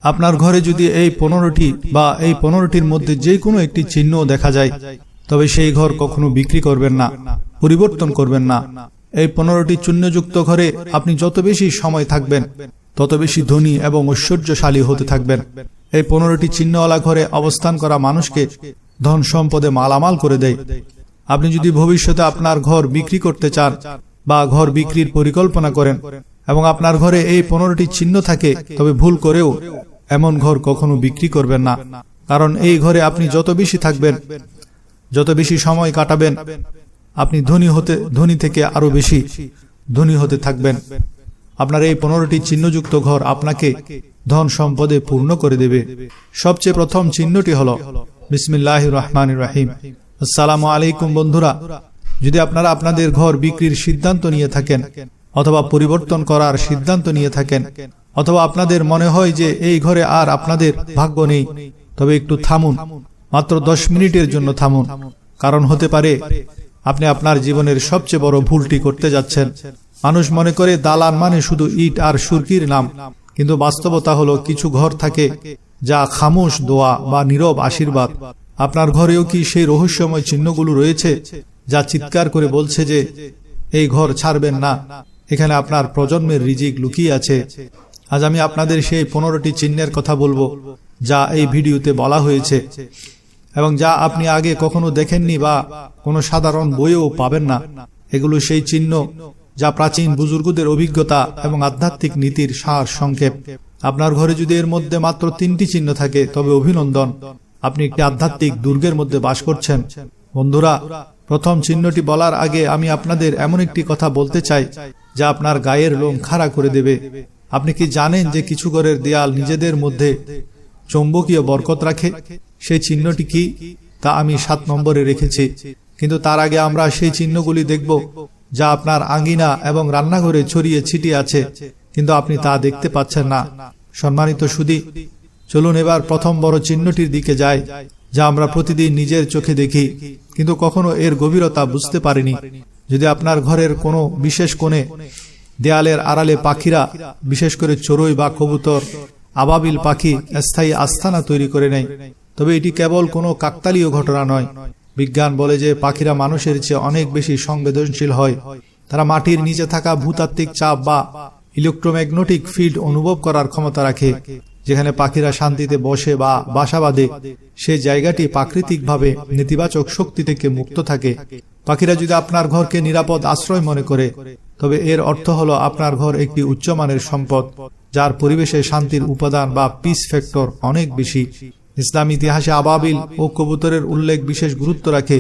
আপনার ঘরে যদি এই 15টি বা এই 15টির মধ্যে যে কোনো একটি চিহ্ন দেখা যায়, তবে সেই ঘর কখনো বিক্রি করবেন না, পরিবর্তন করবেন না। এই 15টি চিহ্নযুক্ত ঘরে আপনি যত বেশি সময় থাকবেন, তত বেশি ধনী এবং ঐশ্বর্যশালী হতে থাকবেন। এই 15টি চিহ্নওয়ালা ঘরে অবস্থান করা মানুষকে ধন সম্পদে মালামাল করে দেয়। আপনি যদি ভবিষ্যতে আপনার ঘর বিক্রি করতে চান বা ঘর বিক্রির পরিকল্পনা করেন এবং আপনার ঘরে এই 15টি চিহ্ন থাকে, তবে ভুল করেও এমন ঘর কখনো বিক্রি করবেন না। কারণ এই ঘরে আপনি যত বেশি থাকবেন, যত বেশি সময় কাটাবেন, আপনি ধনী থেকে আরো বেশি ধনী হতে থাকবেন। আপনার এই 15টি চিহ্নযুক্ত ঘর আপনাকে ধন সম্পদে পূর্ণ করে দেবে। সবচেয়ে প্রথম চিহ্নটি হলো বিসমিল্লাহির রহমানির রহিম। আসসালামু আলাইকুম বন্ধুরা, যদি আপনারা আপনাদের ঘর বিক্রির সিদ্ধান্ত নিয়ে থাকেন অথবা পরিবর্তন করার সিদ্ধান্ত নিয়ে থাকেন, অথবা আপনাদের মনে হয় যে এই ঘরে আর আপনাদের ভাগ্য নেই, তবে একটু থামুন, মাত্র 10 মিনিটের জন্য থামুন। কারণ হতে পারে আপনি আপনার জীবনের সবচেয়ে বড় ভুলটি করতে যাচ্ছেন। মানুষ মনে করে দালান মানে শুধু ইট আর সুরকির নাম, কিন্তু বাস্তবতা হলো কিছু ঘর থাকে যা খামোশ দোয়া বা নীরব আশীর্বাদ। আপনার ঘরেও কি সেই রহস্যময় চিহ্নগুলো রয়েছে যা চিৎকার করে বলছে যে এই ঘর ছাড়বেন না, এখানে আপনার প্রজন্মের রিজিক লুকিয়ে আছে? আজ আমি আপনাদের সেই 15টি চিহ্নের কথা বলবো যা এই ভিডিওতে বলা হয়েছে এবং যা আপনি আগে কখনো দেখেননি বা কোনো সাধারণ বইয়েও পাবেন না। এগুলো সেই চিহ্ন যা প্রাচীন বুজুর্গদের অভিজ্ঞতা এবং আধ্যাত্মিক নীতির সার সংক্ষেপ। আপনার ঘরে যদি এর মধ্যে মাত্র 3টি চিহ্ন থাকে, তবে অভিনন্দন, আপনি একটি আধ্যাত্মিক দুর্গের মধ্যে বাস করছেন। বন্ধুরা, প্রথম চিহ্নটি বলার আগে আমি আপনাদের এমন একটি কথা বলতে চাই যা আপনার গায়ের লোম খাড়া করে দেবে। আপনি কি জানেন যে কিছু ঘরের দেয়াল নিজেদের মধ্যে চৌম্বকীয় বরকত রাখে? সেই চিহ্নটি কি তা আমি 7 নম্বরে রেখেছি। কিন্তু তার আগে আমরা সেই চিহ্নগুলি দেখব যা আপনার আঙ্গিনা এবং রান্নাঘরে ছড়িয়ে ছিটিয়ে আছে, কিন্তু আপনি তা দেখতে পাচ্ছেন না। সম্মানিত সুধী, চলুন এবার প্রথম বড় চিহ্নটির দিকে যাই, যা আমরা প্রতিদিন নিজের চোখে দেখি কিন্তু কখনো এর গভীরতা বুঝতে পারিনি। যদি আপনার ঘরের কোনো বিশেষ কোণে দেয়ালের আড়ালে পাখিরা, বিশেষ করে চড়ুই বা কবুতর, আবাবিল পাখি স্থায়ী আস্তানা তৈরি করে নেয়, তবে এটি কেবল কোনো কাকতালীয় ঘটনা নয়। বিজ্ঞান বলে যে পাখিরা মানুষের চেয়ে অনেক বেশি সংবেদনশীল হয়। তারা মাটির নিচে থাকা ভূতাত্ত্বিক চাপ বা ইলেকট্রোম্যাগনেটিক ফিল্ড অনুভব করার ক্ষমতা রাখে। যেখানে পাখিরা শান্তিতে বসে বা বাসা বাঁধে, সেই জায়গাটি প্রাকৃতিকভাবে নেতিবাচক শক্তি থেকে মুক্ত থাকে। পাখিরা যদি আপনার ঘরকে নিরাপদ আশ্রয় মনে করে, তবে এর অর্থ হলো আপনার ঘর একটি উচ্চমানের সম্পদ, যার পরিবেশে শান্তির উপাদান বা পিস ফ্যাক্টর অনেক বেশি। ইসলাম ইতিহাসে আবাবিল ও কবুতরের উল্লেখ বিশেষ গুরুত্ব রাখে।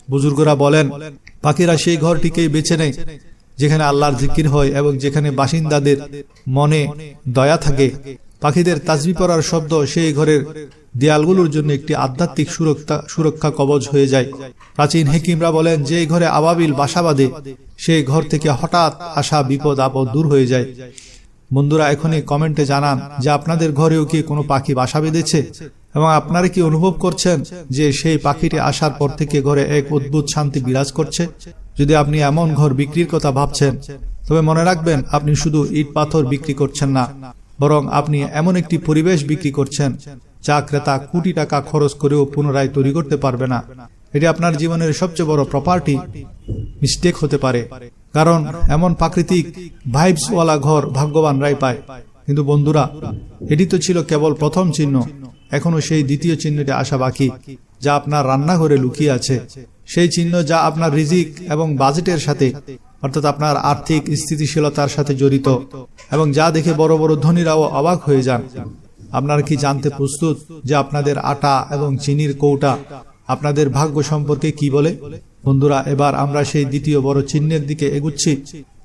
বুজুর্গরা বলেন, পাখিরা সেই ঘরটিকেই বেছে নেয় যেখানে আল্লাহর জিকির হয় এবং যেখানে বাসিন্দাদের মনে দয়া থাকে। পাখিদের তাসবিহ পড়ার শব্দ সেই ঘরের দেয়ালগুলোর জন্য একটি আধ্যাত্মিক সুরক্ষা কবচ হয়ে যায়। প্রাচীন হেকিমরা বলেন, যে ঘরে আবাবিল বাসা বাঁধে, সেই ঘর থেকে হঠাৎ আসা বিপদ আপদ দূর হয়ে যায়। বন্ধুরা, এখনই কমেন্টে জানান যে আপনাদের ঘরেও কি কোনো পাখি বাসা বেঁধেছে এবং আপনারা কি অনুভব করছেন যে সেই পাখিটি আসার পর থেকে ঘরে এক অদ্ভুত শান্তি বিরাজ করছে? যদি আপনি এমন ঘর বিক্রির কথা ভাবছেন, তবে মনে রাখবেন, আপনি শুধু ইট পাথর বিক্রি করছেন না, বরং আপনি এমন একটি পরিবেশ বিক্রি করছেন যা ক্রেতা কোটি টাকা খরচ করেও পুনরায় তৈরি করতে পারবে না। এটি আপনার জীবনের সবচেয়ে বড় প্রপার্টি মিস্টেক হতে পারে, কারণ এমন প্রাকৃতিক ভাইবসওয়ালা ঘর ভাগ্যবানরাই পায়। কিন্তু বন্ধুরা, এটি তো ছিল কেবল প্রথম চিহ্ন। এখনো সেই দ্বিতীয় চিহ্নটি আসা বাকি, যা আপনার রান্নাঘরে লুকিয়ে আছে। সেই চিহ্ন যা আপনার রিজিক এবং বাজেটের সাথে, অর্থাৎ আপনার আর্থিক স্থিতিশীলতার সাথে জড়িত, এবং যা দেখে বড় বড় ধনীরাও অবাক হয়ে যান। আপনারা কি জানতে প্রস্তুত যে আপনাদের আটা এবং চিনির কৌটা আপনাদের ভাগ্য সম্পর্কে কি বলে? বন্ধুরা, এবার আমরা সেই দ্বিতীয় বড় চিহ্নের দিকে এগুচ্ছি,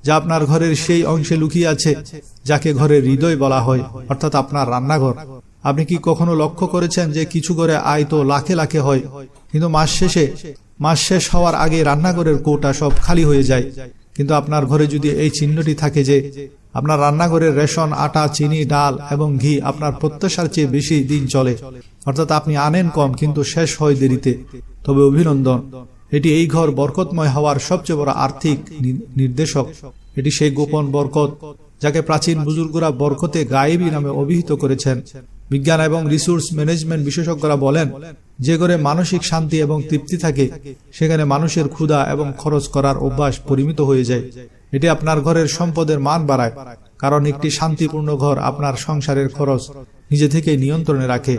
যা আপনার ঘরের সেই অংশে লুকিয়ে আছে যাকে ঘরের হৃদয় বলা হয়, অর্থাৎ আপনার রান্নাঘর। আপনি কি কখনো লক্ষ্য করেছেন যে কিছু ঘরে আয় তো লাখে লাখে হয়, কিন্তু মাস শেষ হওয়ার আগে রান্নাঘরের কৌটা সব খালি হয়ে যায়? কিন্তু আপনার ঘরে যদি এই চিহ্নটি থাকে যে আপনার রান্নাঘরের রেশন, আটা, চিনি, ডাল এবং ঘি আপনার প্রত্যাশার চেয়ে বেশি দিন চলে, অর্থাৎ আপনি আনেন কম কিন্তু শেষ হয় দেরিতে, তবে অভিনন্দন, এটি এই ঘর বরকতময় হওয়ার সবচেয়ে বড় আর্থিক নির্দেশক। এটি সেই গোপন বরকত যাকে প্রাচীন বুজুর্গরা বরকতে গায়েবী নামে অভিহিত করেছেন। বিজ্ঞান এবং রিসোর্স ম্যানেজমেন্ট বিশেষজ্ঞরা বলেন, যে ঘরে মানসিক শান্তি এবং তৃপ্তি থাকে সেখানে মানুষের ক্ষুধা এবং খরচ করার অভ্যাস পরিমিত হয়ে যায়। এটি আপনার ঘরের সম্পদের মান বাড়ায়, কারণ একটি শান্তিপূর্ণ ঘর আপনার সংসারের খরচ নিজে থেকে নিয়ন্ত্রণে রাখে।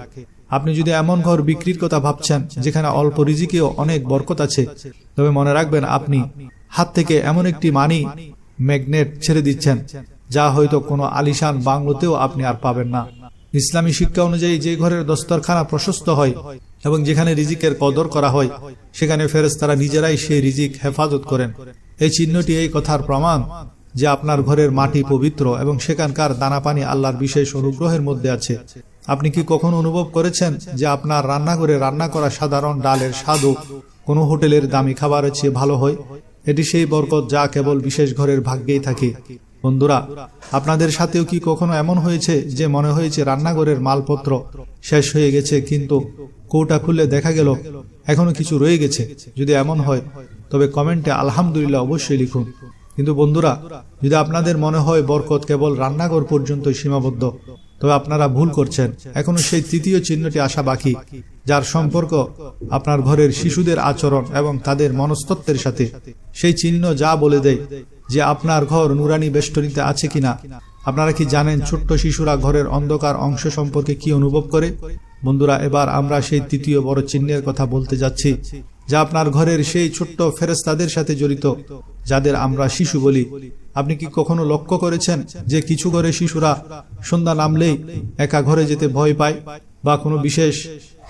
আপনি যদি এমন ঘর বিক্রির কথা ভাবছেন যেখানে অল্প রিজিকেও অনেক বরকত আছে, তবে মনে রাখবেন আপনি হাত থেকে এমন একটি মানি ম্যাগনেট ছেড়ে দিচ্ছেন যা হয়তো কোনো আলিশান বাংলোতেও আপনি আর পাবেন না। ইসলামী শিক্ষা অনুযায়ী যে ঘরের দস্তরখানা প্রশস্ত হয় এবং যেখানে রিজিকের কদর করা হয় সেখানে ফেরেশতারা নিজেরাই সেই রিজিক হেফাজত করেন। এই চিহ্নটি এই কথার প্রমাণ যে আপনার ঘরের মাটি পবিত্র এবং সেখানকার দানা পানি আল্লাহর বিশেষ অনুগ্রহের মধ্যে আছে। আপনি কি কখনো অনুভব করেছেন যে আপনার রান্নাঘরে রান্না করা সাধারণ ডালের স্বাদও কোনো হোটেলের দামি খাবারের চেয়ে ভালো হয়? এটি সেই বরকত যা কেবল বিশেষ ঘরের ভাগ্যেই থাকে। বন্ধুরা, আপনাদের সাথেও কি কখনো এমন হয়েছে যে মনে হয়েছে রান্নাঘরের মালপত্র শেষ হয়ে গেছে, কিন্তু কৌটা খুললে দেখা গেল এখনো কিছু রয়ে গেছে? যদি এমন হয় তবে কমেন্টে আলহামদুলিল্লাহ অবশ্যই লিখুন। কিন্তু বন্ধুরা, যদি আপনাদের মনে হয় বরকত কেবল রান্নাঘর পর্যন্ত সীমাবদ্ধ, তবে আপনারা ভুল করছেন। এখনো সেই তৃতীয় চিহ্নটি আসা বাকি, যার সম্পর্ক আপনার ঘরের শিশুদের আচরণ এবং তাদের মনস্তত্ত্বের সাথে। সেই চিহ্ন যা বলে দেয় যে আপনার ঘর নুরানি বেষ্টনীতে আছে কিনা। আপনারা কি জানেন ছোট্ট শিশুরা ঘরের অন্ধকার অংশ সম্পর্কে কি অনুভব করে? বন্ধুরা, এবার আমরা সেই তৃতীয় বড় চিহ্নের কথা বলতে যাচ্ছি, যা আপনার ঘরের সেই ছোট্ট ফেরেশতাদের সাথে জড়িত, যাদের আমরা শিশু বলি। আপনি কি কখনো লক্ষ্য করেছেন যে কিছু ঘরে শিশুরা সন্ধ্যা নামলেই একা ঘরে যেতে ভয় পায় বা কোনো বিশেষ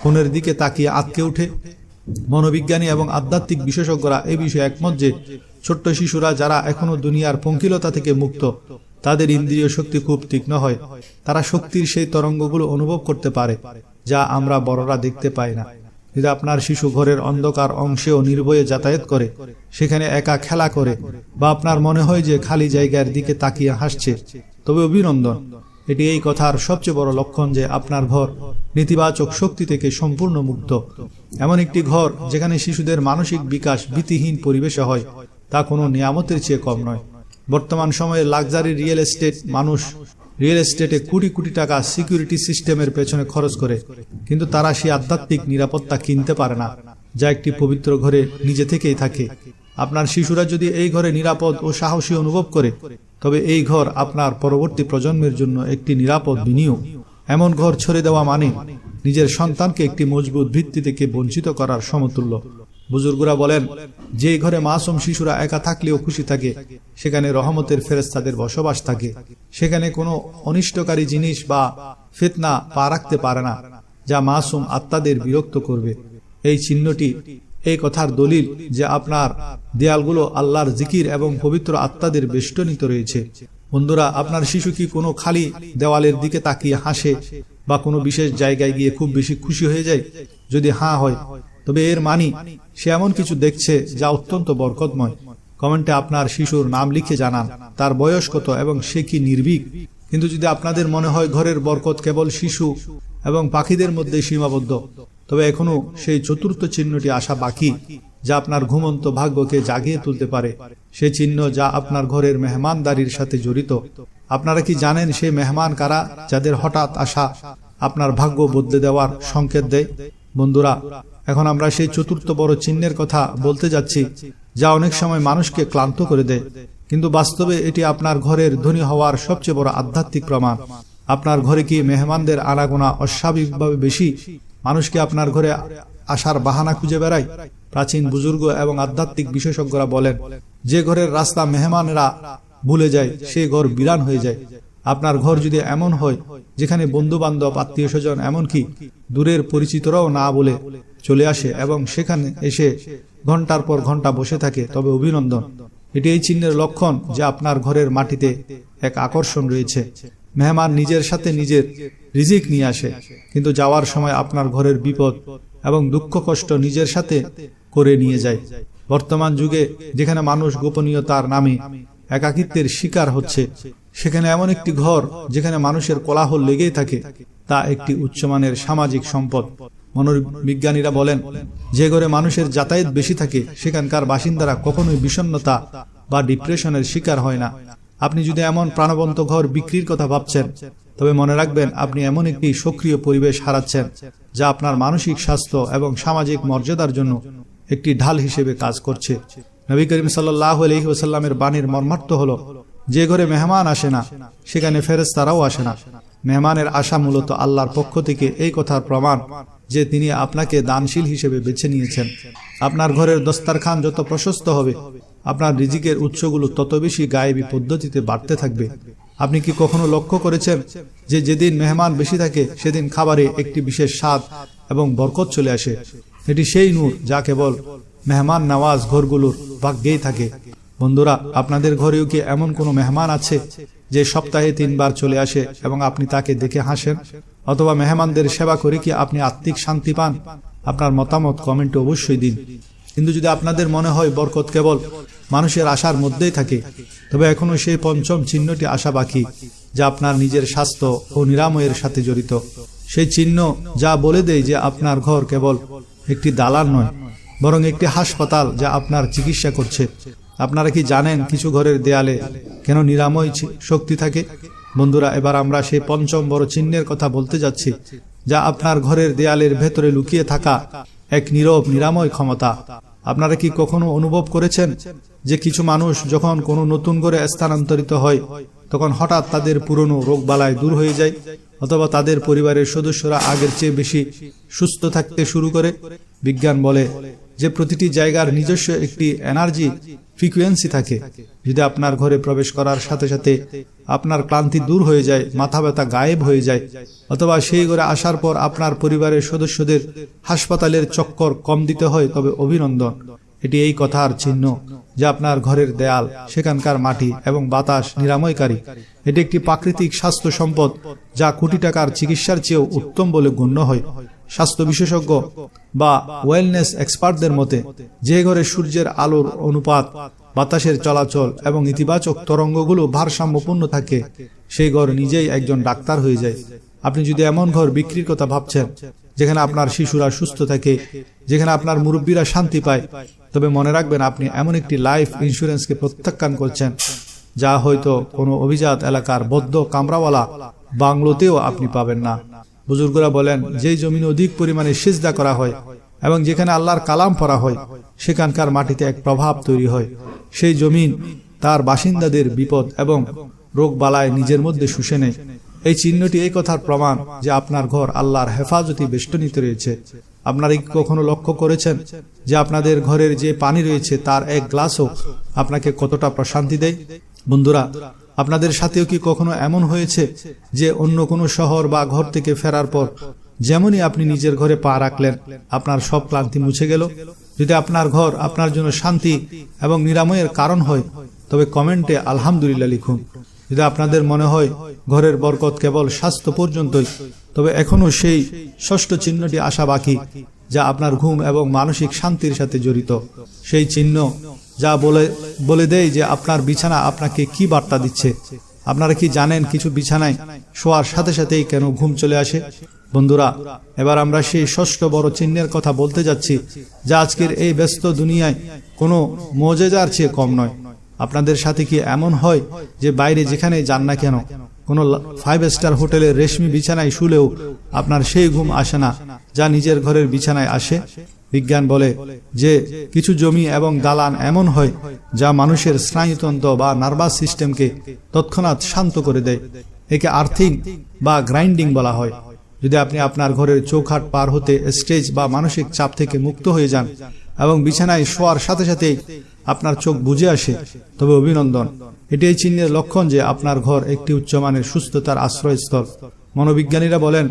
ফোনের দিকে তাকিয়ে আটকে ওঠে? মনোবিজ্ঞানী এবং আধ্যাত্মিক বিশেষজ্ঞরা এই বিষয়ে একমত যে ছোট্ট শিশুরা যারা এখনো দুনিয়ার পঙ্কিলতা থেকে মুক্ত, তাদের ইন্দ্রিয় শক্তি খুব তীক্ষ্ণ হয়। তারা শক্তির সেই তরঙ্গগুলো অনুভব করতে পারে যা আমরা বড়রা দেখতে পাই না। যদি আপনার শিশু ঘরের অন্ধকার অংশেও নির্ভয়ে যাতায়াত করে, সেখানে একা খেলা করে, বা আপনার মনে হয় যে খালি জায়গার দিকে তাকিয়ে হাসছে, তবে অভিনন্দন। এটি এই কথার সবচেয়ে বড় লক্ষণ যে আপনার ঘর নেতিবাচক শক্তি থেকে সম্পূর্ণ মুক্ত। এমন একটি ঘর যেখানে শিশুদের মানসিক বিকাশ ভীতিহীন পরিবেশে হয়, তা কোনো নিয়ামতের চেয়ে কম নয়। বর্তমান সময়ে লাক্সারি মানুষ রিয়েল এস্টেটে কোটি কোটি টাকা সিকিউরিটি সিস্টেমের পেছনে খরচ করে, কিন্তু তারা সেই আধ্যাত্মিক নিরাপত্তা কিনতে পারে না যা একটি পবিত্র ঘরে নিজে থেকেই থাকে। আপনার শিশুরা যদি এই ঘরে নিরাপদ ও সাহসী অনুভব করে, তবে এই ঘর আপনার পরবর্তী প্রজন্মের জন্য একটি নিরাপদ বিনিয়োগ। এমন ঘর ছেড়ে দেওয়া মানে নিজের সন্তানকে একটি মজবুত ভিত্তি থেকে বঞ্চিত করার সমতুল্য। বুজুর্গরা বলেন, যে ঘরে মাসুম শিশুরা একা থাকলেও খুশি থাকে, সেখানে রহমতের ফেরেশতাদের বসবাস থাকে। সেখানে কোনো অনিষ্টকারী জিনিস বা ফিতনা পা রাখতে পারে না যা মাসুম আত্মাদের বিরক্ত করবে। এই চিহ্নটি এই কথার দলিল যে আপনার দেয়ালগুলো আল্লাহর জিকির এবং পবিত্র আত্মাদের বেষ্টনীতে রয়েছে। বন্ধুরা, আপনার শিশু কি কোনো খালি দেওয়ালের দিকে তাকিয়ে হাসে বা কোনো বিশেষ জায়গায় গিয়ে খুব বেশি খুশি হয়ে যায়? যদি হ্যাঁ হয়, তবে এর মানি সে এমন কিছু দেখছে যা অত্যন্ত বরকতময়। কমেন্টে আপনার শিশুর নাম লিখে জানান, তার বয়স কত এবং সে কি নির্ভীক। কিন্তু যদি আপনাদের মনে হয় ঘরের বরকত কেবল শিশু এবং পাখিদের মধ্যে সীমাবদ্ধ, তবে এখনো সেই চতুর্থ চিহ্নটি আসা বাকি, যা আপনার ঘুমন্ত ভাগ্যকে জাগিয়ে তুলতে পারে। সেই চিহ্ন যা আপনার ঘরের মেহমানদারির সাথে জড়িত। আপনারা কি জানেন সেই মেহমান কারা, যাদের হঠাৎ আসা আপনার ভাগ্য বদলে দেওয়ার সংকেত দেয়? বন্ধুরা, এখন আমরা সেই চতুর্থ বড় চিহ্নের কথা বলতে যাচ্ছি, যা অনেক সময় মানুষকে ক্লান্ত করে দেয়, কিন্তু বাস্তবে এটি আপনার ঘরের ধনী হওয়ার সবচেয়ে বড় আধ্যাত্মিক প্রমাণ। আপনার ঘরে কি মেহমানদের আনাগোনা অস্বাভাবিকভাবে বেশি? মানুষকে আপনার ঘরে আসার বাহানা খুঁজে বেড়ায়? প্রাচীন বুজুর্গ এবং আধ্যাত্মিক বিশেষজ্ঞরা বলেন, যে ঘরের রাস্তা মেহমানেরা ভুলে যায়, সেই ঘর বিরান হয়ে যায়। আপনার ঘর যদি এমন হয় যেখানে বন্ধু বান্ধব, আত্মীয় স্বজন, এমনকি দূরের পরিচিতরাও না বলে চলে আসে এবং সেখানে এসে ঘন্টার পর ঘন্টা বসে থাকে, তবে অভিনন্দন। এটি এই চিহ্নের লক্ষণ যে আপনার ঘরের মাটিতে এক আকর্ষণ রয়েছে। মেহমান নিজের সাথে নিজের রিজিক নিয়ে আসে, কিন্তু যাওয়ার সময় আপনার ঘরের বিপদ এবং দুঃখ কষ্ট নিজের সাথে করে নিয়ে যায়। বর্তমান যুগে যেখানে মানুষ গোপনীয়তার নামে একাকিত্বের শিকার হচ্ছে, সেখানে এমন একটি ঘর যেখানে মানুষের কোলাহল লেগেই থাকে, তা একটি উচ্চমানের সামাজিক সম্পদ। মনোবিজ্ঞানীরা বলেন, যে ঘরে মানুষের যাতায়াত বেশি থাকে, সেখানকার বাসিন্দারা কখনোই বিষণ্ণতা বা ডিপ্রেশনের শিকার হয় না। আপনি যদি এমন প্রাণবন্ত ঘর বিক্রির কথা ভাবছেন, তবে মনে রাখবেন আপনি এমন একটি সক্রিয় পরিবেশ হারাচ্ছেন যা আপনার মানসিক স্বাস্থ্য এবং সামাজিক মর্যাদার জন্য একটি ঢাল হিসেবে কাজ করছে। নবী করিম সাল্লাল্লাহু আলাইহি ওয়াসাল্লামের বাণীর মর্মার্থ হলো, যে ঘরে মেহমান আসে না সেখানে ফেরেশতারাও আসে না। মেহমানের আশা মূলত আল্লাহর পক্ষ থেকে এই কথার প্রমাণ যে তিনি আপনাকে দানশীল হিসেবে বেছে নিয়েছেন। আপনার ঘরের দস্তারখান যত প্রশস্ত হবে, আপনার রিজিকের উৎসগুলো তত বেশি গায়েবী পদ্ধতিতে বাড়তে থাকবে। আপনি কি কখনো লক্ষ্য করেছেন যে যেদিন মেহমান বেশি থাকে সেদিন খাবারে একটি বিশেষ স্বাদ এবং বরকত চলে আসে? এটি সেই নূর যা কেবল মেহমান নওয়াজ ঘরগুলোর ভাগ্যেই থাকে। বন্ধুরা, আপনাদের ঘরেও কি এমন কোনো মেহমান আছে যে সপ্তাহে 3 বার চলে আসে এবং আপনি তাকে দেখে হাসেন? অথবা মেহমানদের সেবা করে কি আপনি আত্মিক শান্তি পান? আপনার মতামত কমেন্টে অবশ্যই দিন। কিন্তু যদি আপনাদের মনে হয় বরকত কেবল মানুষের আশার মধ্যেই থাকে, তবে এখনো সেই পঞ্চম চিহ্নটি আসা বাকি, যা আপনার নিজের স্বাস্থ্য ও নিরাময়ের সাথে জড়িত। সেই চিহ্ন যা বলে দেয় যে আপনার ঘর কেবল একটি দালান নয়, বরং একটি হাসপাতাল যা আপনার চিকিৎসা করছে। আপনারা কি জানেন কিছু ঘরের দেয়ালে কেন নিরাময় শক্তি থাকে? বন্ধুরা, এবার আমরা সেই পঞ্চম বড় চিহ্নের কথা বলতে যাচ্ছি, যা আপনার ঘরের দেয়ালের ভেতরে লুকিয়ে থাকা এক নীরব নিরাময় ক্ষমতা। আপনারা কি কখনো অনুভব করেছেন যে কিছু মানুষ যখন কোনো নতুন ঘরে স্থানান্তরিত হয়, তখন হঠাৎ তাদের পুরনো রোগবালাই দূর হয়ে যায়, অথবা তাদের পরিবারের সদস্যরা আগের চেয়ে বেশি সুস্থ থাকতে শুরু করে? বিজ্ঞান বলে যে প্রতিটি জায়গার নিজস্ব একটি এনার্জি ফ্রিকোয়েন্সি থাকে। যদি আপনার ঘরে প্রবেশ করার সাথে সাথে আপনার ক্লান্তি দূর হয়ে যায়, মাথা ব্যথা গায়েব হয়ে যায়, অথবা সেই ঘরে আসার পর আপনার পরিবারের সদস্যদের হাসপাতালের চক্কর কম দিতে হয়, তবে অভিনন্দন। এটি এই কথার চিহ্ন যে আপনার ঘরের দেয়াল, সেখানকার মাটি এবং বাতাস নিরাময়কারী। এটি একটি প্রাকৃতিক স্বাস্থ্য সম্পদ যা কোটি টাকার চিকিৎসার চেয়েও উত্তম বলে গণ্য হয়। স্বাস্থ্য বিশেষজ্ঞ বা ওয়েলনেস এক্সপার্টদের মতে, যে ঘরে সূর্যের আলোর অনুপাত, বাতাসের চলাচল এবং ইতিবাচক তরঙ্গগুলো ভারসাম্যপূর্ণ থাকে, সেই ঘর নিজেই একজন ডাক্তার হয়ে যায়। আপনি যদি এমন ঘর বিক্রির কথা ভাবছেন যেখানে আপনার শিশুরা সুস্থ থাকে, যেখানে আপনার মুরব্বীরা শান্তি পায়, তবে মনে রাখবেন আপনি এমন একটি লাইফ ইন্স্যুরেন্সকে প্রত্যাখ্যান করছেন যা হয়তো কোনো অভিজাত এলাকার বদ্ধ কামরাওয়ালা বাংলোতেও আপনি পাবেন না। বুজুর্গরা বলেন, যেই জমিনে অধিক পরিমাণে সিজদা করা হয় এবং যেখানে আল্লাহর কালাম পড়া হয়, সেখানকার মাটিতে এক প্রভাব তৈরি হয়। সেই জমিন তার বাসিন্দাদের বিপদ এবং রোগ বালায় নিজের মধ্যে শুষে নেয়। এই চিহ্নটি এই কথার প্রমাণ যে আপনার ঘর আল্লাহর হেফাজতি বেষ্টনীতে রয়েছে। আপনারা কি কখনো লক্ষ্য করেছেন যে আপনাদের ঘরের যে পানি রয়েছে তার এক গ্লাসও আপনাকে কতটা প্রশান্তি দেয়? বন্ধুরা, আপনাদের সাথেও কি কখনো এমন হয়েছে যে অন্য কোনো শহর বা ঘর থেকে ফেরার পর যেমনই আপনি নিজের ঘরে পা রাখলেন, আপনার সব ক্লান্তি মুছে গেল? যদি আপনার ঘর আপনার জন্য শান্তি এবং নিরাময়ের কারণ হয়, তবে কমেন্টে আলহামদুলিল্লাহ লিখুন। যদি আপনাদের মনে হয় ঘরের বরকত কেবল স্বাস্থ্য পর্যন্তই, তবে এখনো সেই ষষ্ঠ চিহ্নটি আসা বাকি, যা আপনার ঘুম এবং মানসিক শান্তির সাথে জড়িত। সেই চিহ্ন যা বলে দেয় যে আপনার বিছানা আপনাকে কি বার্তা দিচ্ছে। আপনারা কি জানেন কিছু বিছানায় শোয়ার সাথে সাথেই কেন ঘুম চলে আসে? বন্ধুরা, এবার আমরা সেই ষষ্ঠ বড় চিহ্নের কথা বলতে যাচ্ছি, যা আজকের এই ব্যস্ত দুনিয়ায় কোনো মুজিজার চেয়ে কম নয়। আপনাদের সাথে কি এমন হয় যে বাইরে যেখানে যান না কেন, কোনো 5 স্টার হোটেলের রেশমি বিছানায় শুলেও আপনার সেই ঘুম আসে না যা নিজের ঘরের বিছানায় আসে? বিজ্ঞান বলে যে কিছু জমি এবং দালান এমন হয় যা মানুষের স্নায়ুতন্ত্র বা নার্ভাস সিস্টেমকে তৎক্ষণাৎ শান্ত করে দেয়। একে আর্থিং বা গ্রাইন্ডিং বলা হয়। যদি আপনি আপনার ঘরের চৌখাট পার হতে স্ট্রেস বা মানসিক চাপ থেকে মুক্ত হয়ে যান এবং বিছানায় শোয়ার সাথে সাথেই আপনার চোখ বুজে আসে, তবে অভিনন্দন। এটি এই চিহ্নের লক্ষণ যে আপনার ঘর একটি উচ্চমানের সুস্থতার আশ্রয়স্থল। মনোবিজ্ঞানীরা বলেন,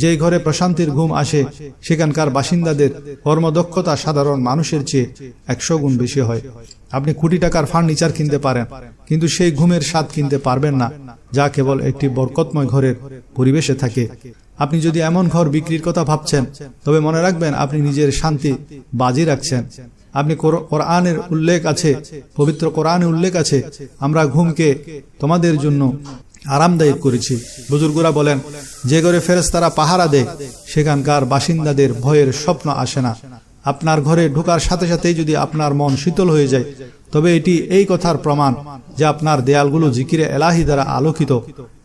যে ঘরে প্রশান্তির ঘুম আসে সেখানকার বাসিন্দাদের কর্মদক্ষতা সাধারণ মানুষের চেয়ে 100 গুণ বেশি হয়। আপনি কোটি টাকার ফার্নিচার কিনতে পারেন, কিন্তু সেই ঘুমের স্বাদ কিনতে পারবেন না যা কেবল একটি বরকতময় ঘরের পরিবেশে থাকে। আপনি যদি এমন ঘর বিক্রির কথা ভাবছেন, তবে মনে রাখবেন আপনি নিজের শান্তি বাজি রাখছেন। আপনি কোরআনের উল্লেখ আছে, পবিত্র কোরআনে উল্লেখ আছে, আমরা ঘুমকে তোমাদের জন্য আরামদায়ক করেছি। বুজুর্গরা বলেন, যে ঘরে ফেরেশতারা পাহারা দেয় সেখানকার বাসিন্দাদের ভয়ের স্বপ্ন আসে না। আপনার ঘরে ঢোকার সাথে সাথেই যদি আপনার মন শীতল হয়ে যায়, তবে এটি এই কথার প্রমাণ যে আপনার দেয়ালগুলো জিকিরে এলাহি দ্বারা আলোকিত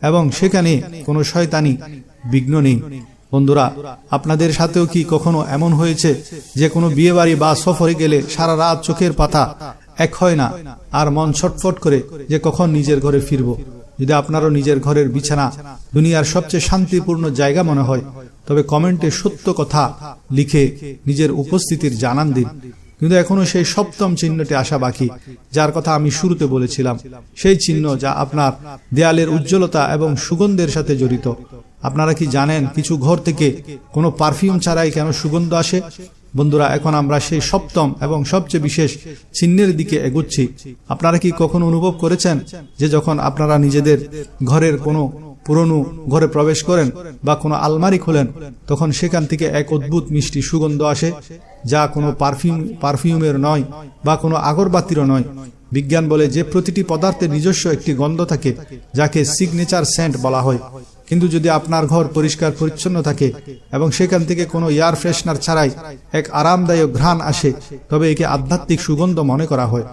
এবং সেখানে কোনো শয়তানি বিঘ্ন নেই। বন্ধুরা, আপনাদের সাথেও কি কখনো এমন হয়েছে যে কোনো বিয়ে বাড়ি বা সফরে গেলে সারা রাত চোখের পাতা এক হয় না, আর মন ছটফট করে যে কখন নিজের ঘরে ফিরব? যদি আপনারও নিজের ঘরের বিছানা দুনিয়ার সবচেয়ে শান্তিপূর্ণ জায়গা মনে হয়, তবে কমেন্টে সত্য কথা লিখে নিজের উপস্থিতির জানান দিন। কিন্তু এখনো সেই সপ্তম চিহ্নটি আসা বাকি, যার কথা আমি শুরুতে বলেছিলাম। সেই চিহ্ন যা আপনার দেয়ালের উজ্জ্বলতা এবং সুগন্ধের সাথে জড়িত। আপনারা কি জানেন কিছু ঘর থেকে কোনো পারফিউম ছাড়াই কেন সুগন্ধ আসে? বন্ধুরা, এখন আমরা সেই সপ্তম এবং সবচেয়ে বিশেষ চিহ্নের দিকে এগুচ্ছি। আপনারা কি কখনো অনুভব করেছেন যে যখন আপনারা নিজেদের ঘরের কোনো পুরনো ঘরে প্রবেশ করেন বা কোনো আলমারি খোলেন, তখন সেখান থেকে এক অদ্ভুত মিষ্টি সুগন্ধ আসে, যা কোনো পারফিউমের নয় বা কোনো আগরবাতিরও নয়। বিজ্ঞান বলে যে প্রতিটি পদার্থের নিজস্ব একটি গন্ধ থাকে, যাকে সিগনেচার সেন্ট বলা হয়। কিন্তু যদি আপনার ঘর পরিষ্কার পরিচ্ছন্ন থাকে এবং সেখান থেকে কোনো এয়ার ফ্রেশনার ছাড়াই এক আরামদায়ক ঘ্রাণ আসে, তবে একে আধ্যাত্মিক সুগন্ধ মনে করা হয়।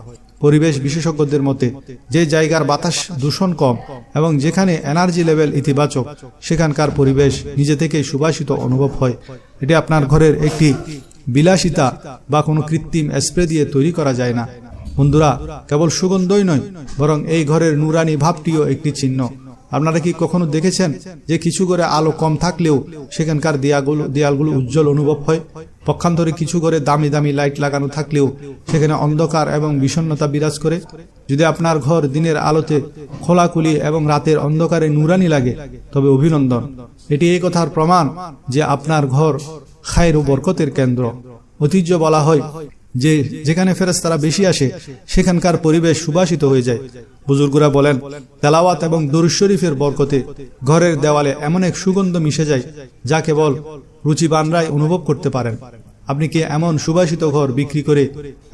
পরিবেশ বিশেষজ্ঞদের মতে যে জায়গার বাতাস দূষণ কম এবং যেখানে এনার্জি লেভেল ইতিবাচক, সেখানকার পরিবেশ নিজে থেকেই সুবাসিত অনুভব হয়। এটি আপনার ঘরের একটি বিলাসিতা বা কোনো কৃত্রিম স্প্রে দিয়ে তৈরি করা যায় না। বন্ধুরা, কেবল সুগন্ধই নয়, বরং এই ঘরের নুরানি ভাবটিও একটি চিহ্ন। আপনারা কি কখনো দেখেছেন যে কিছু ঘরে আলো কম থাকলেও সেখানকার দেয়ালগুলো উজ্জ্বল অনুভব হয়? পক্ষান্তরে কিছু ঘরে দামি দামি লাইট লাগানো থাকলেও সেখানে অন্ধকার এবং বিষণ্ণতা বিরাজ করে। যদি আপনার ঘর দিনের আলোতে খোলাখুলি এবং রাতের অন্ধকারে নুরানি লাগে, তবে অভিনন্দন। এটি এই কথার প্রমাণ যে আপনার ঘর খায়ের ও বরকতের কেন্দ্র। ঐতিহ্য বলা হয় যে যেখানে ফেরেশতারা বেশি আসে, সেখানকার পরিবেশ সুবাসিত হয়ে যায়। বুজুর্গরা বলেন, তেলাওয়াত এবং দুরূদ শরীফের বরকতে ঘরের দেওয়ালে এমন এক সুগন্ধ মিশে যায়, যা কেবল রুচিবানরাই অনুভব করতে পারেন। আপনি কি এমন সুবাসিত ঘর বিক্রি করে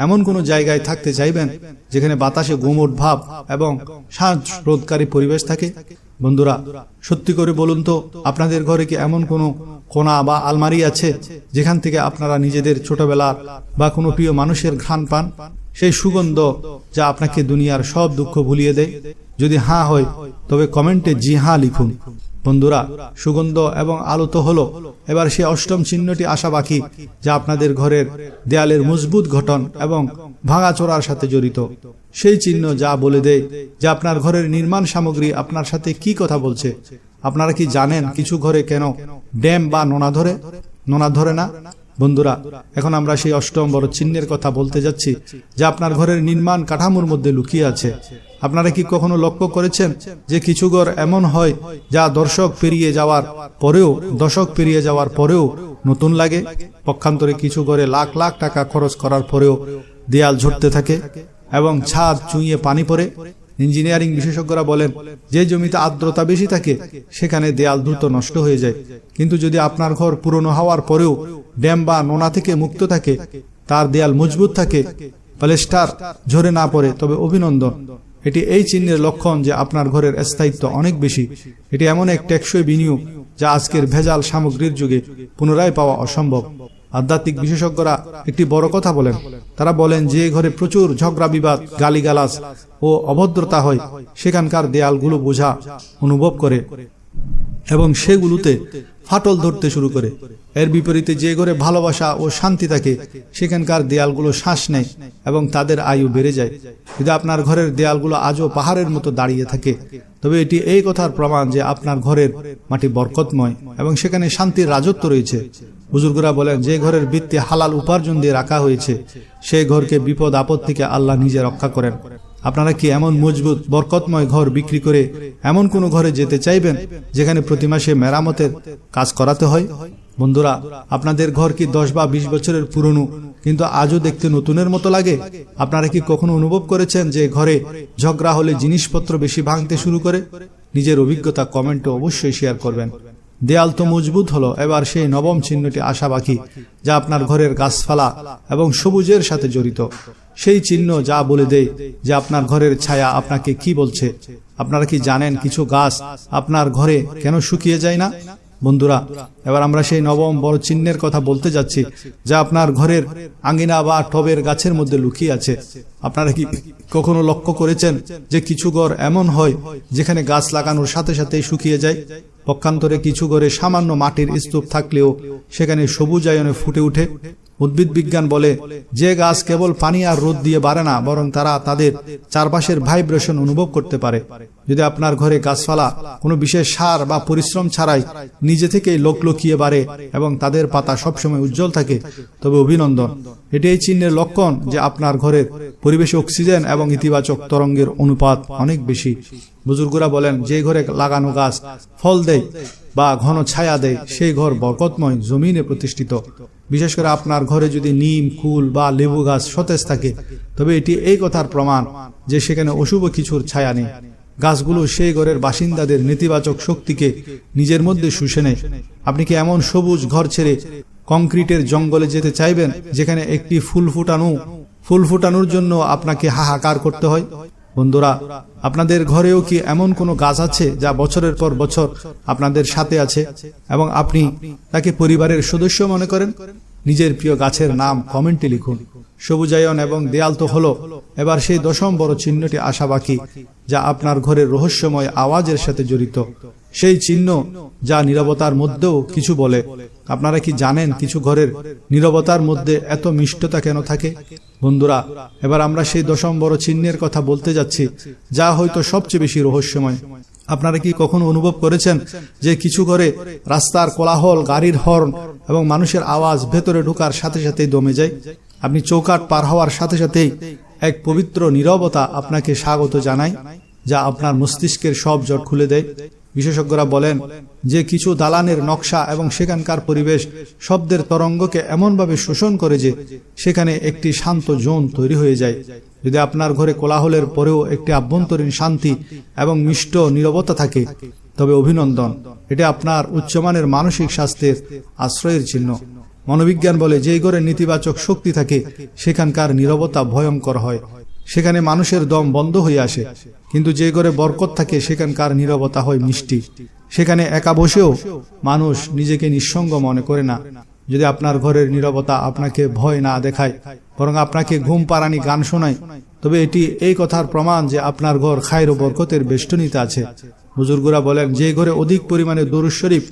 এমন কোনো জায়গায় থাকতে চাইবেন যেখানে বাতাসে গুমোট ভাব এবং শ্বাসরোধকারী পরিবেশ থাকে? বন্ধুরা, সত্যি করে বলুন তো, আপনাদের ঘরে কি এমন কোনো কোণা বা আলমারি আছে যেখান থেকে আপনারা নিজেদের ছোটবেলার বা কোনো প্রিয় মানুষের ঘ্রাণ পান? সেই সুগন্ধ যা আপনাকে দুনিয়ার সব দুঃখ ভুলিয়ে দেয়? যদি হ্যাঁ হয়, তবে কমেন্টে জি হ্যাঁ লিখুন। বন্ধুরা, সুগন্ধ এবং আলো তো হলো, এবার সেই অষ্টম চিহ্নটি আসা বাকি, যা আপনাদের ঘরের দেয়ালের মজবুত গঠন এবং ভাঙাচোরার সাথে জড়িত। সেই চিহ্ন যা বলে দেয় যে আপনার ঘরের নির্মাণ সামগ্রী আপনার সাথে কি কথা বলছে। আপনারা কি জানেন কিছু ঘরে কেন ড্যাম বা নোনা ধরে না? বন্ধুরা, এখন আমরা সেই অষ্টম বড় চিহ্নের কথা বলতে যাচ্ছি, যা আপনার ঘরের নির্মাণ কাঠামোর মধ্যে লুকিয়ে আছে। আপনারা কি কখনো লক্ষ্য করেছেন যে কিছু ঘর এমন হয় যা দশক পেরিয়ে যাওয়ার পরেও নতুন লাগে? পক্ষান্তরে কিছু ঘরে লাখ লাখ টাকা খরচ করার পরেও দেয়াল ঝরতে থাকে এবং ছাদ চুইয়ে পানি পড়ে। ইঞ্জিনিয়ারিং বিশেষজ্ঞরা বলেন, যে জমিতে আর্দ্রতা বেশি থাকে সেখানে দেয়াল দ্রুত নষ্ট হয়ে যায়। কিন্তু যদি আপনার ঘর পুরনো হওয়ার পরেও ড্যাম বা নোনা থেকে মুক্ত থাকে, তার দেয়াল মজবুত থাকে, প্লাস্টার ঝরে না পড়ে, তবে অভিনন্দন। এটি এই চিহ্নের লক্ষণ যে আপনার ঘরের স্থায়িত্ব অনেক বেশি। এটি এমন এক টেকসই বিনিয়োগ যা আজকের ভেজাল সামগ্রীর যুগে পুনরায় পাওয়া অসম্ভব। আধ্যাত্মিক বিশেষজ্ঞরা একটি বড় কথা বলেন। তারা বলেন, যে ঘরে প্রচুর ঝগড়া বিবাদ, গালিগালাজ ও অভদ্রতা হয়, সেখানকার দেয়ালগুলো বোঝা অনুভব করে এবং সেগুলোতে ফাটল ধরতে শুরু করে। এর বিপরীতে যে ঘরে ভালোবাসা ও শান্তি থাকে, সেখানকার দেয়ালগুলো শ্বাস নেয় এবং তাদের আয়ু বেড়ে যায়। যদি আপনার ঘরের দেয়ালগুলো আজও পাহাড়ের মতো দাঁড়িয়ে থাকে, তবে এটি এই কথার প্রমাণ যে আপনার ঘরের মাটি বরকতময় এবং সেখানে শান্তির রাজত্ব রয়েছে। বুজুর্গরা বলেন, যে ঘরের ভিত্তি হালাল উপার্জন দিয়ে রাখা হয়েছে, সেই ঘরকে বিপদ আপদ থেকে আল্লাহ নিজে রক্ষা করেন। আপনারা কি এমন মজবুত বরকতময় ঘর বিক্রি করে এমন কোন ঘরে যেতে চাইবেন যেখানে প্রতি মাসে মেরামতের কাজ করাতে হয়? বন্ধুরা, আপনাদের ঘর কি 10 বা 20 বছরের পুরনো কিন্তু আজও দেখতে নতুনের মতো লাগে? আপনারা কি কখনো অনুভব করেছেন যে ঘরে ঝগড়া হলে জিনিসপত্র বেশি ভাঙতে শুরু করে? নিজের অভিজ্ঞতা কমেন্টে অবশ্যই শেয়ার করবেন। দেয়াল তো মজবুত হলো, এবার সেই নবম চিহ্নটি আসা বাকি, যা আপনার ঘরের গাছপালা এবং সবুজের সাথে জড়িত। সেই চিহ্ন যা বলে দেয় যে আপনার ঘরের ছায়া আপনাকে কি বলছে। আপনারা কি জানেন কিছু গাছ আপনার ঘরে কেন শুকিয়ে যায় না? বন্ধুরা, এবার আমরা সেই নবম বড় চিহ্নের কথা বলতে যাচ্ছি, যা আপনার ঘরের আঙ্গিনা বা টবের গাছের মধ্যে লুকিয়ে আছে। আপনারা কি কখনো লক্ষ্য করেছেন যে কিছু ঘর এমন হয় যেখানে গাছ লাগানোর সাথে সাথেই শুকিয়ে যায়? পক্ষান্তরে কিছু ঘরে সামান্য মাটির স্তূপ থাকলেও সেখানে সবুজায়নে ফুটে ওঠে। উদ্ভিদ বিজ্ঞান বলে যে গাছ কেবল পানি আর রোদ দিয়ে বাড়ে না, বরং তারা তাদের চারপাশের ভাইব্রেশন অনুভব করতে পারে। যদি আপনার ঘরে গাছপালা কোনো বিশেষ সার বা পরিশ্রম ছাড়াই নিজে থেকেই লোকলকিয়ে বাড়ে এবং তাদের পাতা সবসময় উজ্জ্বল থাকে, তবে অভিনন্দন। এটি এই চিহ্নের লক্ষণ যে আপনার ঘরের পরিবেশে অক্সিজেন এবং ইতিবাচক তরঙ্গের অনুপাত অনেক বেশি। বুজুর্গরা বলেন যে ঘরে লাগানো গাছ ফল দেয় বা ঘন ছায়া দেয়, সেই ঘর বরকতময় জমিনে প্রতিষ্ঠিত। বিশেষ করে আপনার ঘরে যদি নিম, কুল বা লেবু গাছ সতেজ থাকে, তবে এটি এই কথার প্রমাণ যে সেখানে অশুভ কিছুর ছায়া নেই। গাছগুলো সেই ঘরের বাসিন্দাদের নেতিবাচক শক্তিকে নিজের মধ্যে শুষে নেয়। আপনি কি এমন সবুজ ঘর ছেড়ে কংক্রিটের জঙ্গলে যেতে চাইবেন, যেখানে একটি ফুল ফুটানোর জন্য আপনাকে হাহাকার করতে হয়? বন্ধুরা, আপনাদের ঘরেও কি এমন কোনো গাছ আছে যা বছরের পর বছর আপনাদের সাথে আছে এবং আপনি তাকে পরিবারের সদস্য মনে করেন? নিজের প্রিয় গাছের নাম কমেন্টে লিখুন। সবুজায়ন এবং দেয়াল তো হলো, এবার সেই দশম বড় চিহ্নটি আসা বাকি, যা আপনার ঘরের রহস্যময় আওয়াজের সাথে জড়িত। সেই চিহ্ন যা নীরবতার মধ্যেও কিছু বলে। আপনারা কি জানেন কিছু ঘরের নীরবতার মধ্যে এত মিষ্টতা কেন থাকে? বন্ধুরা, এবার আমরা সেই দশম বড় চিহ্নের কথা বলতে যাচ্ছি, যা হয়তো সবচেয়ে বেশি রহস্যময়। আপনারা কি কখনো অনুভব করেছেন যে কিছু ঘরে রাস্তার কোলাহল, গাড়ির হর্ন এবং মানুষের আওয়াজ ভেতরে ঢোকার সাথে সাথেই দমে যায়? আপনি চৌকাঠ পার হওয়ার সাথে সাথেই এক পবিত্র নীরবতা আপনাকে স্বাগত জানায়, যা আপনার মস্তিষ্কের সব জট খুলে দেয়। বিশেষজ্ঞরা বলেন যে কিছু দালানের নকশা এবং সেখানকার পরিবেশ শব্দের তরঙ্গকে এমনভাবে শোষণ করে যে সেখানে একটি শান্ত জোন তৈরি হয়ে যায়। যদি আপনার ঘরে কোলাহলের পরেও একটি আভ্যন্তরীণ শান্তি এবং মিষ্ট নীরবতা থাকে, তবে অভিনন্দন। এটি আপনার উচ্চমানের মানসিক স্বাস্থ্যের আশ্রয়ের চিহ্ন। মনোবিজ্ঞান বলে যে ঘরে নেতিবাচক শক্তি থাকে সেখানকার নীরবতা ভয়ঙ্কর হয়, সেখানে মানুষের দম বন্ধ হয়ে আসে। কিন্তু যে ঘরে বরকত থাকে সেখানকার নীরবতা হয় মিষ্টি, সেখানে একা বসেও মানুষ নিজেকে নিঃসঙ্গ মনে করে না। যদি আপনার ঘরের নীরবতা আপনাকে ভয় না দেখায়, বরং আপনাকে ঘুম পাড়ানি গান শোনায়, তবে এটি এই কথার প্রমাণ যে আপনার ঘর খায়র ও বরকতের বেষ্টনীতে আছে। বুজুর্গরা বলেন যে ঘরে অধিক পরিমাণে দরুদ শরীফ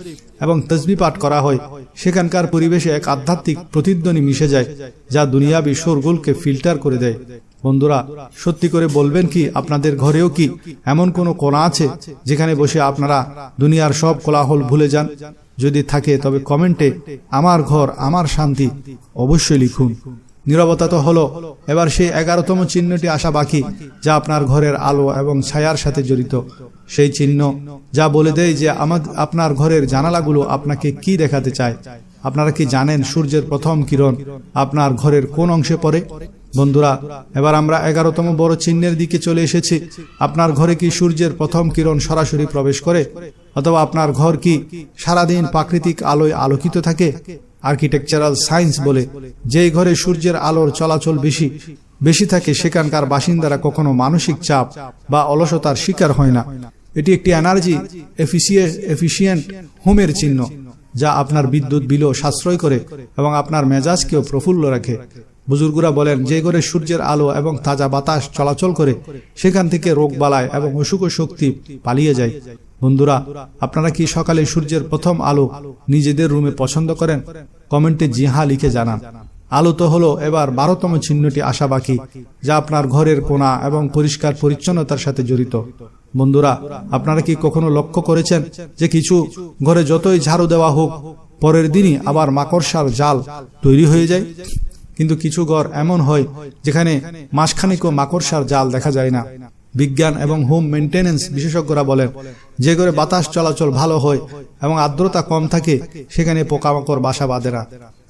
এবং তাসবিহ পাঠ করা হয়, সেখানকার পরিবেশে এক আধ্যাত্মিক প্রতিধ্বনি মিশে যায়, যা দুনিয়াবি শোরগোলকে ফিল্টার করে দেয়। বন্ধুরা, সত্যি করে বলবেন কি আপনাদের ঘরেও কি এমন কোনো কোণা আছে যেখানে বসে আপনারা দুনিয়ার সব কোলাহল ভুলে যান? যদি থাকে তবে কমেন্টে আমার ঘর আমার শান্তি অবশ্যই লিখুন। নীরবতা তো হলো, এবার সেই 11তম চিহ্নটি আসা বাকি, যা আপনার ঘরের আলো এবং ছায়ার সাথে জড়িত। সেই চিহ্ন যা বলে দেয় যে আপনার ঘরের জানালাগুলো আপনাকে কি দেখাতে চায়। আপনারা কি জানেন সূর্যের প্রথম কিরণ আপনার ঘরের কোন অংশে পড়ে? বন্ধুরা, এবার আমরা 11তম বড় চিহ্নের দিকে চলে এসেছি। আপনার ঘরে কি সূর্যের প্রথম কিরণ সরাসরি প্রবেশ করে, অথবা আপনার ঘর কি সারাদিন প্রাকৃতিক আলোয় আলোকিত থাকে? আর্কিটেকচারাল সায়েন্স বলে যেই ঘরে সূর্যের আলোর চলাচল বেশি থাকে সেখানকার বাসিন্দারা কখনো মানসিক চাপ বা অলসতার শিকার হয় না। এটি একটি এনার্জি এফিসিয়েন্ট হোমের চিহ্ন, যা আপনার বিদ্যুৎ বিলও সাশ্রয় করে এবং আপনার মেজাজকেও প্রফুল্ল রাখে। বুজুর্গরা বলেন যে ঘরে সূর্যের আলো এবং তাজা বাতাস চলাচল করে সেখান থেকে রোগবালাই এবং অসুখ শক্তি পালিয়ে যায়। বন্ধুরা, আপনারা কি সকালে সূর্যের প্রথম আলো নিজেদের রুমে পছন্দ করেন? কমেন্টে জি হ্যাঁ লিখে জানান। আলো তো হলো, এবার 12তম চিহ্নটি আসা বাকি, যা আপনার ঘরের কোণা এবং পরিষ্কার পরিচ্ছন্নতার সাথে জড়িত। বন্ধুরা, আপনারা কি কখনো লক্ষ্য করেছেন যে কিছু ঘরে যতই ঝাড়ু দেওয়া হোক, পরের দিনই আবার মাকড়সার জাল তৈরি হয়ে যায়? কিন্তু কিছু ঘর এমন হয় যেখানে মাসখানেকও মাকড়সার জাল দেখা যায় না। বিজ্ঞান এবং হোম মেইনটেনেন্স বিশেষজ্ঞরা বলেন যে ঘরে বাতাস চলাচল ভালো হয় এবং আর্দ্রতা কম থাকে সেখানে পোকামাকড় বাসা বাঁধে না।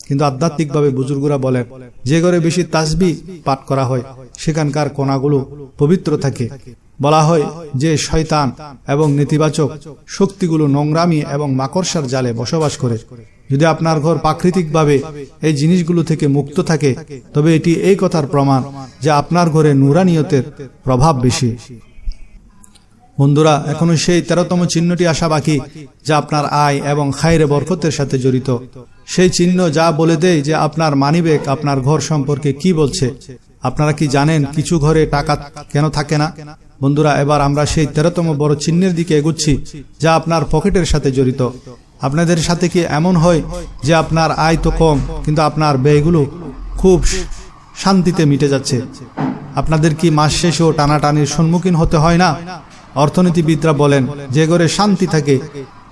কিন্তু আধ্যাত্মিকভাবে বুজুর্গরা বলেন যে ঘরে বেশি তাসবিহ পাঠ করা হয় সেখানকার কোণাগুলো পবিত্র থাকে। বলা হয় যে শয়তান এবং নেতিবাচক শক্তিগুলো নোংরামি এবং মাকড়সার জালে বসবাস করে। যদি আপনার ঘর প্রাকৃতিকভাবে এই জিনিসগুলো থেকে মুক্ত থাকে, তবে এটি এই কথার প্রমাণ যে আপনার ঘরে নুরানিয়তের প্রভাব বেশি। বন্ধুরা, এখনো সেই 13তম চিহ্নটি আসা বাকি, যা আপনার আয় এবং খায়রে বরকতের সাথে জড়িত। সেই চিহ্ন যা বলে দেয় যে আপনার মানিব্যাগ আপনার ঘর সম্পর্কে কি বলছে। আপনারা কি জানেন কিছু ঘরে টাকা কেন থাকে না? বন্ধুরা, এবার আমরা সেই 13তম বড় চিহ্নের দিকে এগুচ্ছি, যা আপনার পকেটের সাথে জড়িত। আপনাদের সাথে কি এমন হয় যে আপনার আয় তো কম, কিন্তু আপনার ব্যয়গুলো খুব শান্তিতে মিটে যাচ্ছে? আপনাদের কি মাস শেষেও টানাটানির সম্মুখীন হতে হয় না? অর্থনীতিবিদরা বলেন, যে ঘরে শান্তি থাকে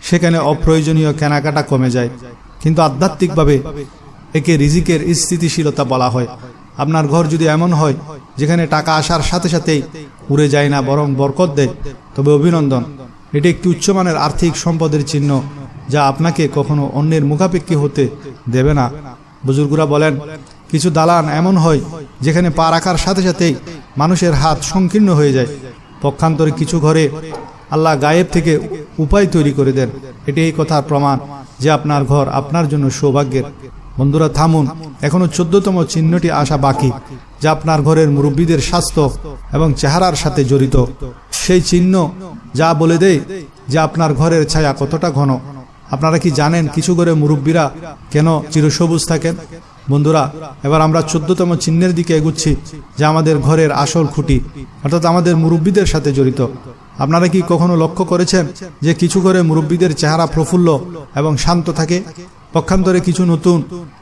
সেখানে অপ্রয়োজনীয় কেনাকাটা কমে যায়। কিন্তু আধ্যাত্মিকভাবে একে রিজিকের স্থিতিশীলতা বলা হয়। আপনার ঘর যদি এমন হয় যেখানে টাকা আসার সাথে সাথেই উড়ে যায় না, বরং বরকত দেয়, তবে অভিনন্দন। এটি একটি উচ্চমানের আর্থিক সম্পদের চিহ্ন, যা আপনাকে কখনো অন্যের মুখাপেক্ষী হতে দেবে না। বুজুর্গরা বলেন, কিছু দালান এমন হয় যেখানে পা রাখার সাথে সাথেই মানুষের হাত সংকীর্ণ হয়ে যায়। পক্ষান্তরে কিছু ঘরে আল্লাহ গায়েব থেকে উপায় তৈরি করে দেন। এটি এই কথার প্রমাণ যে আপনার ঘর আপনার জন্য সৌভাগ্যের। বন্ধুরা, থামুন, এখনো 14তম চিহ্নটি আসা বাকি, যা আপনার ঘরের মুরব্বীদের স্বাস্থ্য এবং চেহারার সাথে জড়িত। সেই চিহ্ন যা বলে দেয় যে আপনার ঘরের ছায়া কতটা ঘন। আপনারা কি জানেন কিছু ঘরে মুরব্বীরা কেন চিরসবুজ থাকেন? বন্ধুরা, এবার আমরা 14তম চিহ্নের দিকে এগুচ্ছি, যা আমাদের ঘরের আসল খুঁটি, অর্থাৎ আমাদের মুরব্বীদের সাথে জড়িত। আপনারা কি কখনো লক্ষ্য করেছেন যে কিছু ঘরে মুরব্বীদের চেহারা প্রফুল্ল এবং শান্ত থাকে? পক্ষান্তরে কিছু নতুন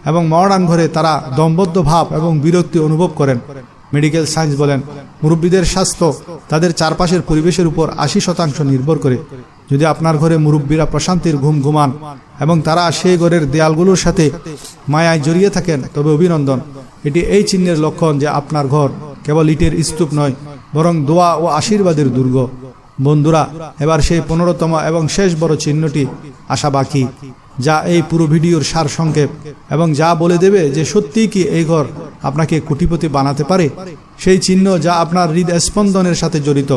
এবং মডার্ন ঘরে তারা দমবদ্ধ ভাব এবং বিরক্তি অনুভব করেন। মেডিকেল সায়েন্স বলেন, মুরব্বীদের স্বাস্থ্য তাদের চারপাশের পরিবেশের উপর 80% নির্ভর করে। যদি আপনার ঘরে মুরব্বীরা প্রশান্তির ঘুম ঘুমান এবং তারা সেই ঘরের দেয়ালগুলোর সাথে মায়ায় জড়িয়ে থাকেন, তবে অভিনন্দন। এটি এই চিহ্নের লক্ষণ যে আপনার ঘর কেবল ইটের স্তূপ নয়, বরং দোয়া ও আশীর্বাদের দুর্গ। বন্ধুরা, এবার সেই 15তম এবং শেষ বড় চিহ্নটি আসা বাকি, যা এই পুরো ভিডিওর সার সংক্ষেপ এবং যা বলে দেবে যে সত্যিই কি এই ঘর আপনাকে কোটিপতি বানাতে পারে। সেই চিহ্ন যা আপনার হৃদয় স্পন্দনের সাথে জড়িত।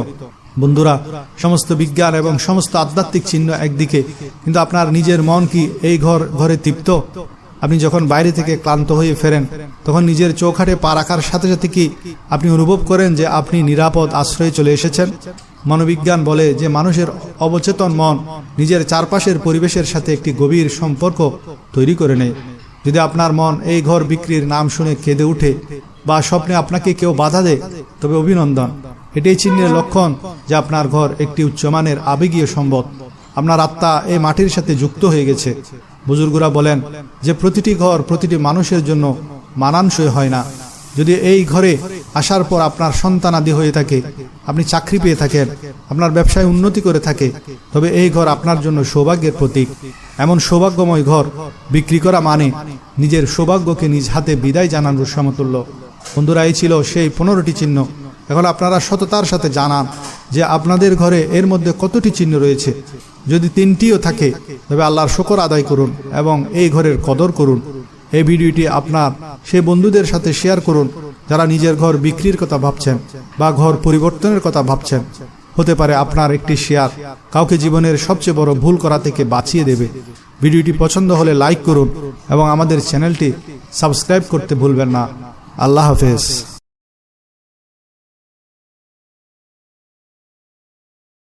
বন্ধুরা, সমস্ত বিজ্ঞান এবং সমস্ত আধ্যাত্মিক চিহ্ন একদিকে, কিন্তু আপনার নিজের মন কি এই ঘরে তৃপ্ত? আপনি যখন বাইরে থেকে ক্লান্ত হয়ে ফেরেন, তখন নিজের চৌখাটে পা রাখার সাথে সাথে কি আপনি অনুভব করেন যে আপনি নিরাপদ আশ্রয়ে চলে এসেছেন? মনোবিজ্ঞান বলে যে মানুষের অবচেতন মন নিজের চারপাশের পরিবেশের সাথে একটি গভীর সম্পর্ক তৈরি করে নেয়। যদি আপনার মন এই ঘর বিক্রির নাম শুনে কেঁদে উঠে বা স্বপ্নে আপনাকে কেউ বাধা দেয়, তবে অভিনন্দন। এটাই চিহ্নের লক্ষণ যে আপনার ঘর একটি উচ্চমানের আবেগীয় সম্পদ। আপনার আত্মা এই মাটির সাথে যুক্ত হয়ে গেছে। বুজুর্গরা বলেন যে প্রতিটি ঘর প্রতিটি মানুষের জন্য মানানসই হয় না। যদি এই ঘরে আসার পর আপনার সন্তানাদি হয়ে থাকে, আপনি চাকরি পেয়ে থাকেন, আপনার ব্যবসায় উন্নতি করে থাকে, তবে এই ঘর আপনার জন্য সৌভাগ্যের প্রতীক। এমন সৌভাগ্যময় ঘর বিক্রি করা মানে নিজের সৌভাগ্যকে নিজ হাতে বিদায় জানানোর সমতুল্য। বন্ধুরা, এই ছিল সেই 15টি চিহ্ন। এখন আপনারা সততার সাথে জানান যে আপনাদের ঘরে এর মধ্যে কতটি চিহ্ন রয়েছে। যদি 3টিও থাকে, তবে আল্লাহর শুকর আদায় করুন এবং এই ঘরের কদর করুন। এই ভিডিওটি আপনার সেই বন্ধুদের সাথে শেয়ার করুন যারা নিজের ঘর বিক্রির কথা ভাবছেন বা ঘর পরিবর্তনের কথা ভাবছেন। হতে পারে আপনার একটি শেয়ার কাউকে জীবনের সবচেয়ে বড় ভুল করা থেকে বাঁচিয়ে দেবে। ভিডিওটি পছন্দ হলে লাইক করুন এবং আমাদের চ্যানেলটি সাবস্ক্রাইব করতে ভুলবেন না। আল্লাহ হাফেজ।